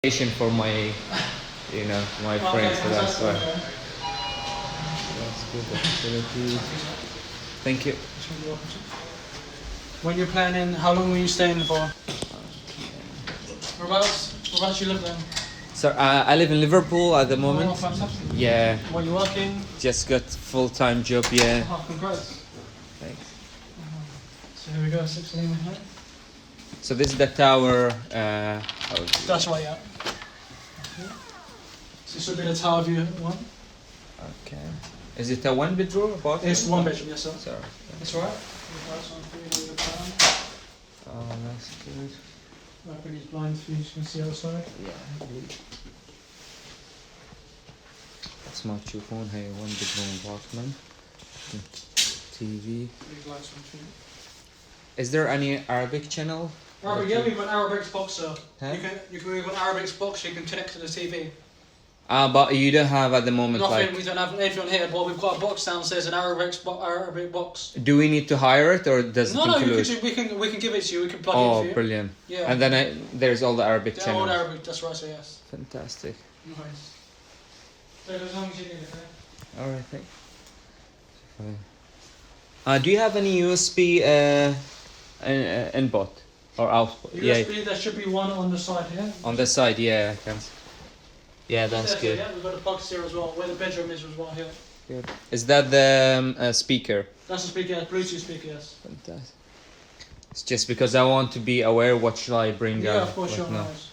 For my, my friends, so that's why. That's good facility. Thank you. When you're planning, how long were you staying for? Whereabouts you live then? So I live in Liverpool at the moment. Oh, fantastic. Yeah. Where you working? Just got full-time job, yeah. Oh, congrats. Thanks. So here we go, 16 here. So this is the tower. That's right, yeah. So this would be the tower view one. Okay. Is it a one bedroom? It's one bedroom, yes sir. Sorry. That's right. Oh, that's good. Open these blinds for you, so you can see outside. Yeah. اسمع تشوفون هي one bedroom apartment. TV. Is there any Arabic channel? Arabic, yeah, we've got an Arabic box, sir. Huh? We've got an Arabic box you can connect to the TV. But you don't have at the moment. Nothing, we don't have anything on here, but we've got a box downstairs, an Arabic box. Do we need to hire it, or does it include? No, we can give it to you, we can plug it in for you. Oh, brilliant. Yeah. And then there's all the Arabic channels. All Arabic, that's right, so yes. Fantastic. Nice. So as long as you need it, okay? Alright, thanks. Do you have any USB input or output? USB, there should be one on the side here. On the side, yeah, I can. Yeah, that's good. Yeah, we've got the plugs here as well, where the bedroom is as well here. Good. Is that the speaker? That's the speaker, Bluetooth speaker, yes. Fantastic. It's just because I want to be aware what should I bring out. Yeah, of course, sure. Nice.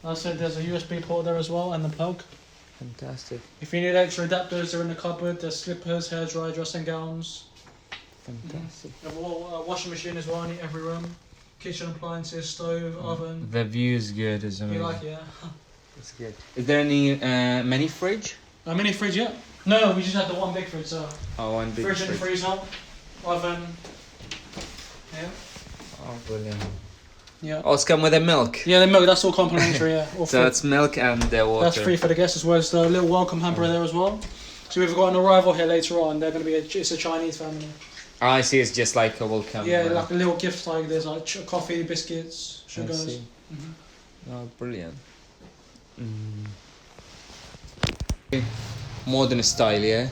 I said there's a USB port there as well and the plug. Fantastic. If you need extra adapters, they're in the cupboard. There's slippers, hairdryer, dressing gowns. Fantastic. A washing machine as well in every room. Kitchen appliances, stove, oven. The view is good, isn't it? You like it, yeah? It's good. Is there any mini fridge? A mini fridge, yeah. No, we just had the one big fridge, so. Oh, one big fridge and freezer, oven. Yeah. Oh, brilliant. Yeah. Oh, it's come with the milk. Yeah, the milk. That's all complimentary. Yeah. All so it's milk and water. That's free for the guests as well. There's a little welcome hamper there as well. So we've got an arrival here later on. They're going to be it's a Chinese family. Oh, I see. It's just like a welcome. Yeah, like a little gift. Like there's like coffee, biscuits, sugars. I see. Oh, brilliant. Modern style, yeah.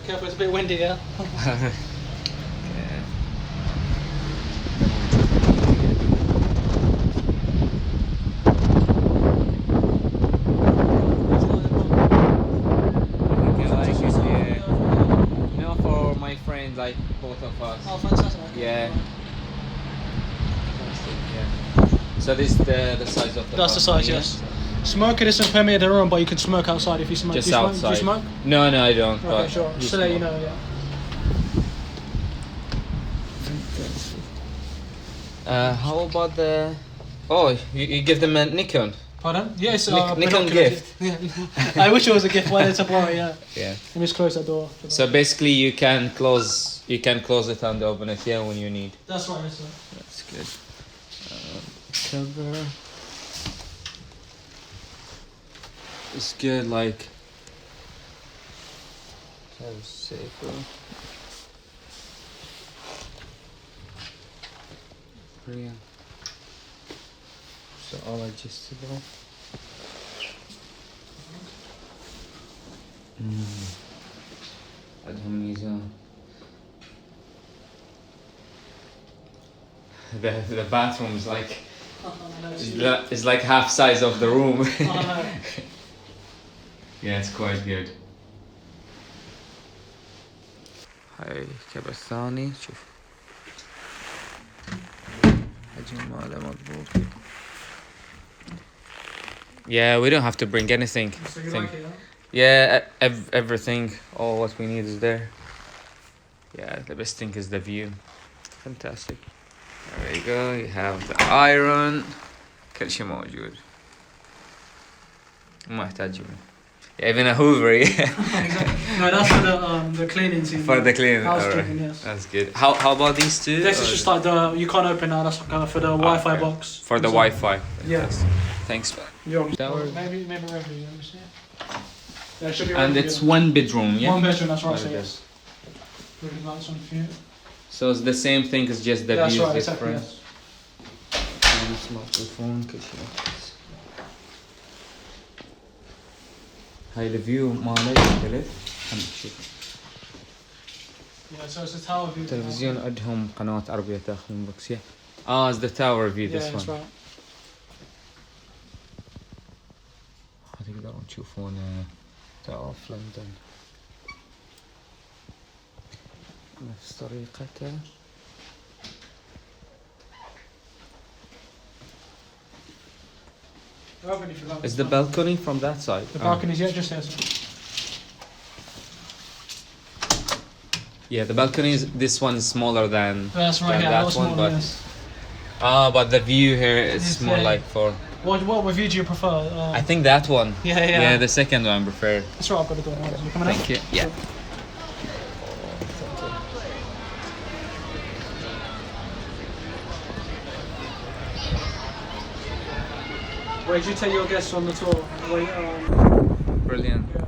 Careful, it's a bit windy, yeah. Like both of us. Oh, fantastic. Yeah. Fantastic, yeah. So this is the size of the That's the size, yes. Smoking isn't permitted in the room, but you can smoke outside if you smoke. Just do you outside. Smoke? Do you smoke? No, I don't. Okay, sure. Just to let you know, yeah. How about the... Oh, you give them a Nikon? Pardon? Yes, Nikon gift. Yeah. I wish it was a gift. Why to borrow? Yeah. Yeah. Let me just close that door. So basically, you can close it and open it here when you need. That's right, yes, sir. That's good. Cover. It's good, like. So safer. Brilliant. So all adjustable. The bathroom is like it's like half size of the room. Yeah, it's quite good. هاي الكبة الثاني شوف حجم ماله مضبوط. Yeah, we don't have to bring anything. So you like it, huh? Yeah, everything, all what we need is there. Yeah, the best thing is the view. Fantastic. There you go, you have the iron. كل شيء موجود. ما يحتاجون. Even a Hoover, yeah. No, that's for the cleaning team. For the cleaning, housekeeping, right. yes. That's good. How about these two? This is just like you can't open now. That's like for the Wi-Fi box. For the Wi-Fi. Yes. Thanks. Maybe revenue. Let me see. There should be. And it's one bedroom, yeah. One bedroom. That's right. So yes. Really nice on the view. So it's the same thing. It's just the view is different. Exactly, yes. هاي الفيو ماله يختلف. خلنا نشوف. Yeah, so it's a tower view. تلفزيون عندهم قنوات عربية داخل البوكس. It's the tower view, Yeah, this that's one. right. تقدرون تشوفون تاور في لندن نفس طريقته. Balcony for that. Is the balcony from that side? The balcony's yeah, just here. Yeah, the balcony is, this one is smaller than That's right. than Yeah, that that's one, more but yes. but the view here is It's more like for. What review do you prefer? I think that one. Yeah. The second one I prefer. That's right. I've got the door. You coming Thank you. Yeah. Where did you take your guests on the tour? Brilliant. Yeah.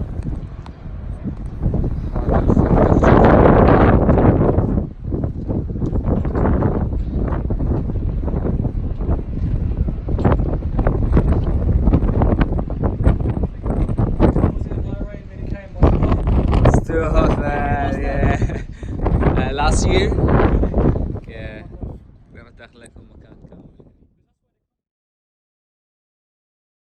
It's too hot there, yeah. Last year